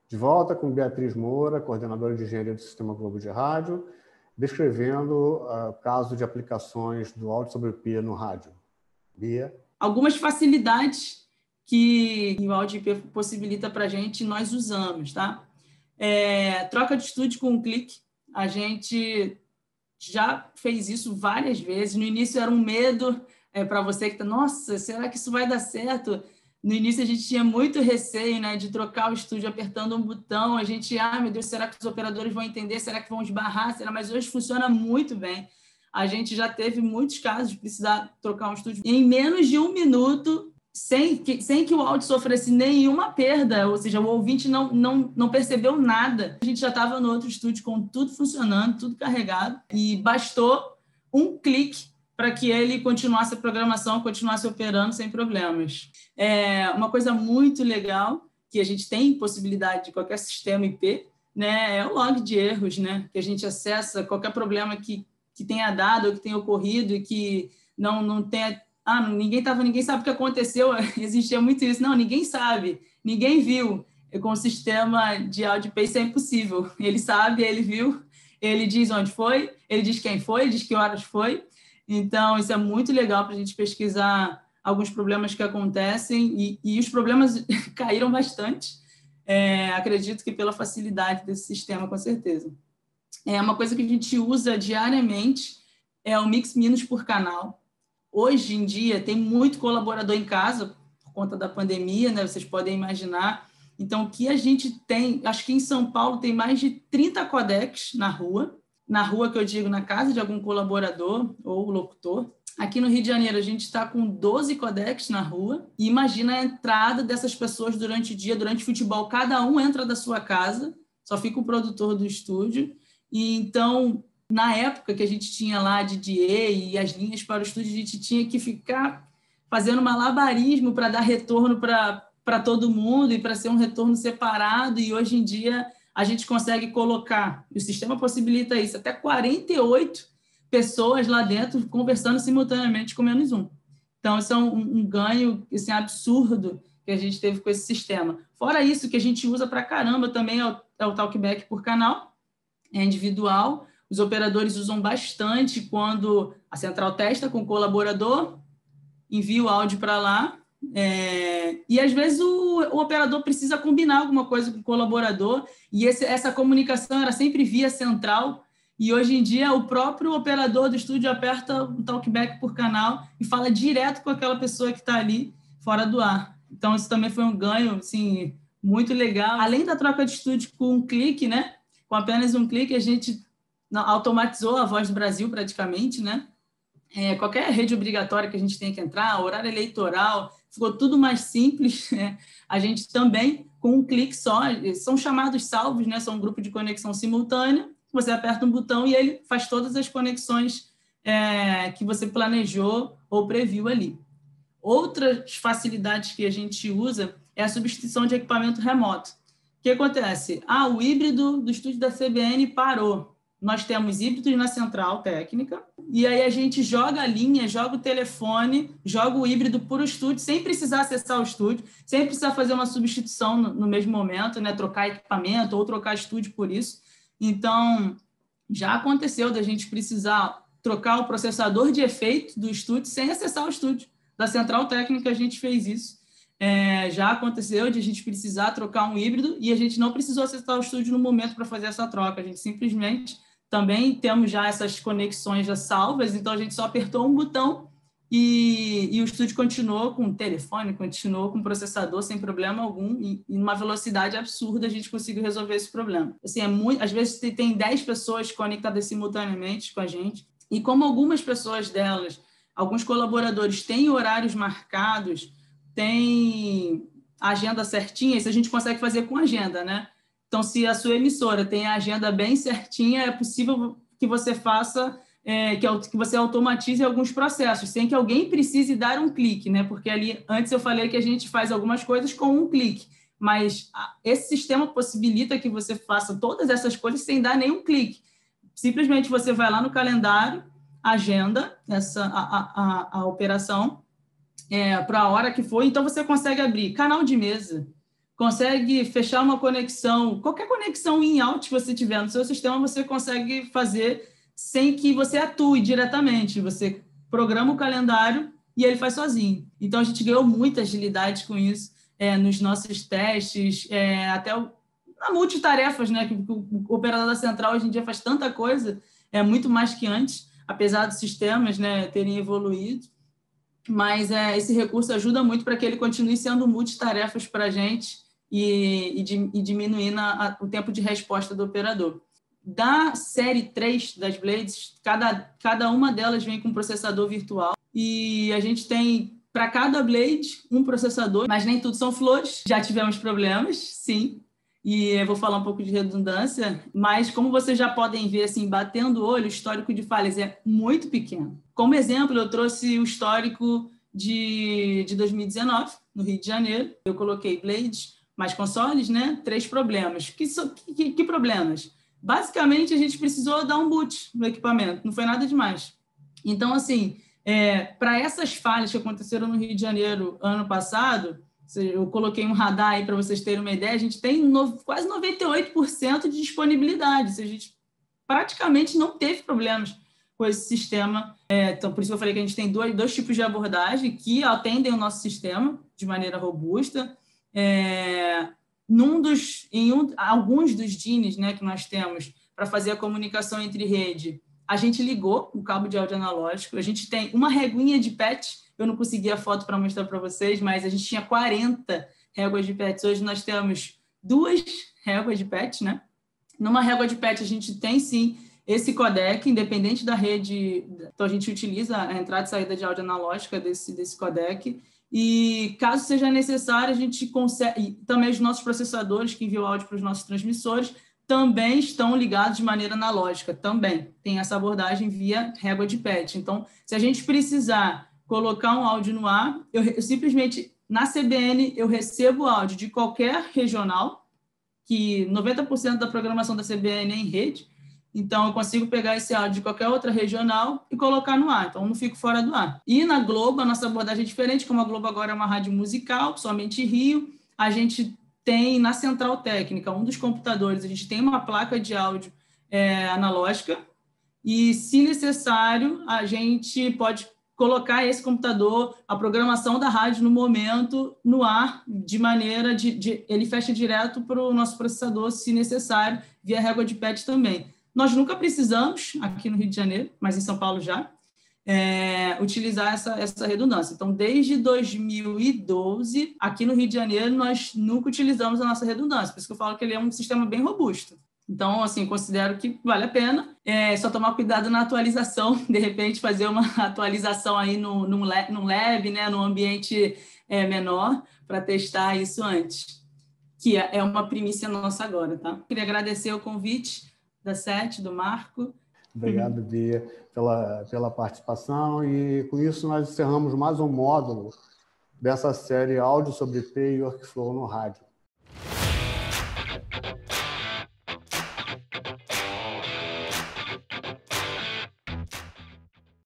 De volta com Beatriz Moura, coordenadora de engenharia do Sistema Globo de Rádio, descrevendo o caso de aplicações do áudio sobre IP no rádio. Bia? Algumas facilidades que o áudio IP possibilita para a gente, nós usamos, tá? Troca de estúdio com um clique. A gente já fez isso várias vezes. No início era um medo para você que está, nossa, será que isso vai dar certo? No início a gente tinha muito receio, né, de trocar o estúdio apertando um botão. A gente, meu Deus, será que os operadores vão entender? Será que vão esbarrar? Mas hoje funciona muito bem. A gente já teve muitos casos de precisar trocar um estúdio em menos de 1 minuto, sem que o áudio sofresse nenhuma perda, ou seja, o ouvinte não percebeu nada. A gente já estava no outro estúdio com tudo funcionando, tudo carregado, e bastou um clique para que ele continuasse a programação, continuasse operando sem problemas. Uma coisa muito legal, que a gente tem possibilidade de qualquer sistema IP, né, é o log de erros, né, que a gente acessa qualquer problema que tenha dado ou que tenha ocorrido e que não tenha... ninguém sabe o que aconteceu, existia muito isso. Não, ninguém sabe, ninguém viu. Com o sistema de áudio IP isso é impossível. Ele sabe, ele viu, ele diz onde foi, ele diz quem foi, ele diz que horas foi. Então, isso é muito legal para a gente pesquisar alguns problemas que acontecem e os problemas caíram bastante. Acredito que pela facilidade desse sistema, com certeza. Uma coisa que a gente usa diariamente é o mix minus por canal. Hoje em dia, tem muito colaborador em casa, por conta da pandemia, né? Vocês podem imaginar. Então, o que a gente tem... Acho que em São Paulo tem mais de 30 codecs na rua que eu digo, na casa de algum colaborador ou locutor. Aqui no Rio de Janeiro, a gente está com 12 codecs na rua. E imagina a entrada dessas pessoas durante o dia, durante o futebol. Cada um entra da sua casa, só fica o produtor do estúdio. E então, na época que a gente tinha lá DJ e as linhas para o estúdio, a gente tinha que ficar fazendo malabarismo para dar retorno para todo mundo e para ser um retorno separado. E hoje em dia a gente consegue colocar, o sistema possibilita isso, até 48 pessoas lá dentro conversando simultaneamente com menos um. Então, isso é um ganho assim, absurdo que a gente teve com esse sistema. Fora isso, que a gente usa para caramba também é o talkback por canal, é individual. Os operadores usam bastante quando a central testa com o colaborador, envia o áudio para lá, e às vezes o operador precisa combinar alguma coisa com o colaborador, e essa comunicação era sempre via central, e hoje em dia o próprio operador do estúdio aperta o talkback por canal e fala direto com aquela pessoa que está ali fora do ar. Então, isso também foi um ganho assim, muito legal. Além da troca de estúdio com um clique, né? Com apenas um clique, a gente automatizou a Voz do Brasil praticamente, né? Qualquer rede obrigatória que a gente tenha que entrar, horário eleitoral, ficou tudo mais simples. Né? A gente também, com um clique só, são chamados salvos, né? São um grupo de conexão simultânea, você aperta um botão e ele faz todas as conexões que você planejou ou previu ali. Outras facilidades que a gente usa é a substituição de equipamento remoto. O que acontece? O híbrido do estúdio da CBN parou. Nós temos híbridos na central técnica, e aí a gente joga a linha, joga o telefone, joga o híbrido por o estúdio, sem precisar acessar o estúdio, sem precisar fazer uma substituição no mesmo momento, né? Trocar equipamento ou trocar estúdio por isso. Então, já aconteceu da gente precisar trocar o processador de efeito do estúdio sem acessar o estúdio. Da central técnica a gente fez isso. Já aconteceu de a gente precisar trocar um híbrido e a gente não precisou acessar o estúdio no momento para fazer essa troca. A gente simplesmente também temos já essas conexões já salvas, então a gente só apertou um botão e o estúdio continuou com o telefone, continuou com o processador sem problema algum e numa velocidade absurda a gente conseguiu resolver esse problema. Assim, às vezes tem 10 pessoas conectadas simultaneamente com a gente e como algumas pessoas delas, alguns colaboradores têm horários marcados, têm a agenda certinha, isso a gente consegue fazer com agenda, né? Então, se a sua emissora tem a agenda bem certinha, é possível que você faça, que você automatize alguns processos, sem que alguém precise dar um clique, né? Porque ali, antes eu falei que a gente faz algumas coisas com um clique, mas esse sistema possibilita que você faça todas essas coisas sem dar nenhum clique. Simplesmente você vai lá no calendário, agenda a operação para a hora que for, então você consegue abrir canal de mesa, consegue fechar uma conexão, qualquer conexão in-out que você tiver no seu sistema, você consegue fazer sem que você atue diretamente. Você programa o calendário e ele faz sozinho. Então, a gente ganhou muita agilidade com isso nos nossos testes, até na multitarefas, né? Que o operador da central hoje em dia faz tanta coisa, muito mais que antes, apesar dos sistemas, né, terem evoluído. Mas esse recurso ajuda muito para que ele continue sendo multitarefas para a gente e diminuindo o tempo de resposta do operador. Da série 3 das Blades, cada uma delas vem com um processador virtual e a gente tem, para cada Blade, um processador, mas nem tudo são flores. Já tivemos problemas, sim, e eu vou falar um pouco de redundância, mas como vocês já podem ver, assim, batendo o olho, o histórico de falhas é muito pequeno. Como exemplo, eu trouxe o histórico de 2019, no Rio de Janeiro. Eu coloquei Blades mais consoles, né? 3 problemas. Que problemas? Basicamente, a gente precisou dar um boot no equipamento, não foi nada demais. Então, assim, para essas falhas que aconteceram no Rio de Janeiro ano passado, eu coloquei um radar aí para vocês terem uma ideia, a gente tem quase 98% de disponibilidade, a gente praticamente não teve problemas com esse sistema. Então, por isso que eu falei que a gente tem dois tipos de abordagem que atendem o nosso sistema de maneira robusta. Alguns dos DINs, né, que nós temos para fazer a comunicação entre rede, a gente ligou o cabo de áudio analógico, a gente tem uma reguinha de PET, eu não consegui a foto para mostrar para vocês, mas a gente tinha 40 réguas de PET, hoje nós temos 2 réguas de PET, né? Numa régua de PET a gente tem, sim, esse codec, independente da rede, então a gente utiliza a entrada e saída de áudio analógica desse codec, e caso seja necessário, a gente consegue, e também os nossos processadores que enviam áudio para os nossos transmissores também estão ligados de maneira analógica, também tem essa abordagem via régua de PET. Então, se a gente precisar colocar um áudio no ar, eu simplesmente, na CBN, eu recebo áudio de qualquer regional, que 90% da programação da CBN é em rede, então eu consigo pegar esse áudio de qualquer outra regional e colocar no ar, então eu não fico fora do ar. E na Globo, a nossa abordagem é diferente, como a Globo agora é uma rádio musical, somente Rio, a gente tem na central técnica, um dos computadores, a gente tem uma placa de áudio analógica e, se necessário, a gente pode colocar esse computador, a programação da rádio no momento, no ar, de maneira ele fecha direto para o nosso processador, se necessário, via régua de PET também. Nós nunca precisamos, aqui no Rio de Janeiro, mas em São Paulo já, utilizar essa redundância. Então, desde 2012, aqui no Rio de Janeiro, nós nunca utilizamos a nossa redundância, por isso que eu falo que ele é um sistema bem robusto. Então, assim, considero que vale a pena, só tomar cuidado na atualização, de repente fazer uma atualização aí num lab, né, num ambiente menor, para testar isso antes, que é uma primícia nossa agora, tá? Queria agradecer o convite da SET, do Marco. Obrigado, Bia, pela participação, e com isso nós encerramos mais um módulo dessa série Áudio sobre IP e Workflow no Rádio.